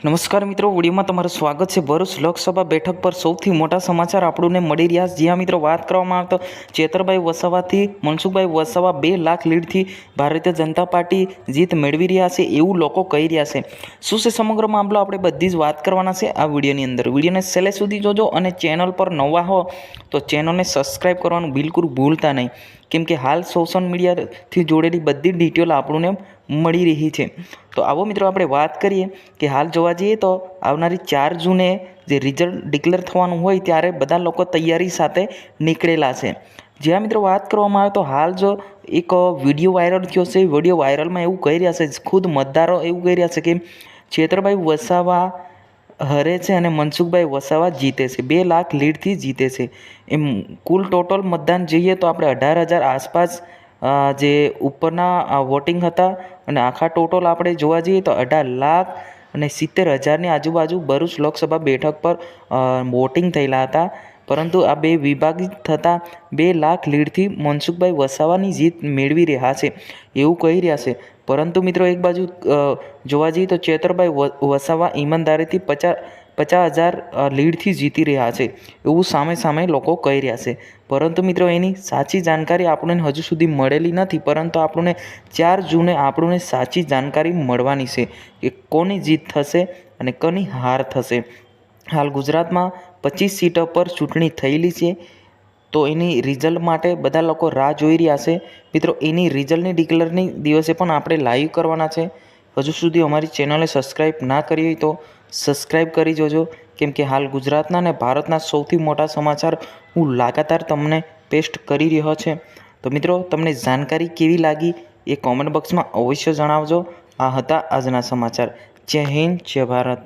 નમસ્કાર મિત્રો, વિડીયોમાં તમારું સ્વાગત છે। ભરૂચ લોકસભા બેઠક પર સૌથી મોટા સમાચાર આપણને મળી રહ્યા છે। જ્યાં મિત્રો વાત કરવામાં આવે તો ચેતરભાઈ વસાવાથી મનસુખભાઈ વસાવા 2 લાખ લીડથી ભારતીય જનતા પાર્ટી જીત મેળવી રહ્યા છે એવું લોકો કહી રહ્યા છે। શું છે સમગ્ર મામલો, આપણે બધી જ વાત કરવાના છે આ વિડીયોની અંદર। વિડીયોને છેલ્લે સુધી જોજો અને ચેનલ પર નવા હો તો ચેનલને સબસ્ક્રાઈબ કરવાનું બિલકુલ ભૂલતા નહીં, કેમ કે હાલ સોશિયલ મીડિયાથી જોડેલી બધી ડિટેલ આપણને મળી રહી છે। તો આવો મિત્રો આપણે વાત કરીએ કે હાલ જોવા જઈએ તો આવનારી 4 જૂને જે રિઝલ્ટ ડિક્લેર થવાનું હોય ત્યારે બધા લોકો તૈયારી સાથે નીકળેલા છે। જ્યાં મિત્રો વાત કરવામાં આવે તો હાલ જો એક વિડીયો વાયરલ થયો છે। વિડીયો વાયરલમાં એવું કહી રહ્યા છે, ખુદ મતદારો એવું કહી રહ્યા છે કે ચેતરભાઈ વસાવા હરે છે અને મનસુખભાઈ વસાવા જીતે છે, 2 લાખ લીડથી જીતે છે। એમ કુલ ટોટલ મતદાન જોઈએ તો આપણે 18,000 આસપાસ જે ઉપરના વોટિંગ હતા અને આખા ટોટલ આપણે જોવા જઈએ તો 18,70,000ની આજુબાજુ ભરૂચ લોકસભા બેઠક પર વોટિંગ થયેલા હતા। પરંતુ આ 2 વિભાજિત થતાં 2 લાખ લીડથી મનસુખભાઈ વસાવાની જીત મેળવી રહ્યા છે એવું કહી રહ્યા છે। પરંતુ મિત્રો એક બાજુ જોવા જઈએ તો ચેતરભાઈ વસાવા ઈમાનદારીથી 50,000 લીડથી જીતી રહ્યા છે એવું સામે લોકો કહી રહ્યા છે। પરંતુ મિત્રો એની સાચી જાણકારી આપણને હજુ સુધી મળેલી નથી, પરંતુ આપણને 4 જૂને આપણને સાચી જાણકારી મળવાની છે કે કોની જીત થશે અને કોની હાર થશે। હાલ ગુજરાતમાં 25 સીટો પર ચૂંટણી થયેલી છે, તો એની રિઝલ્ટ માટે બધા લોકો રાહ જોઈ રહ્યા છે। મિત્રો એની રિઝલ્ટની ડિક્લેરની દિવસે પણ આપણે લાઈવ કરવાના છે। હજુ સુધી અમારી ચેનલને સબસ્ક્રાઈબ ના કરી હોય તો સબસ્ક્રાઈબ કરી જોજો, કેમ કે હાલ ગુજરાતના અને ભારતના સૌથી મોટા સમાચાર હું લગાતાર તમને પેસ્ટ કરી રહ્યો છે। તો મિત્રો તમને જાણકારી કેવી લાગી એ કોમેન્ટ બોક્સમાં અવશ્ય જણાવજો। આ હતા આજના સમાચાર। જય હિન્દ, જય ભારત।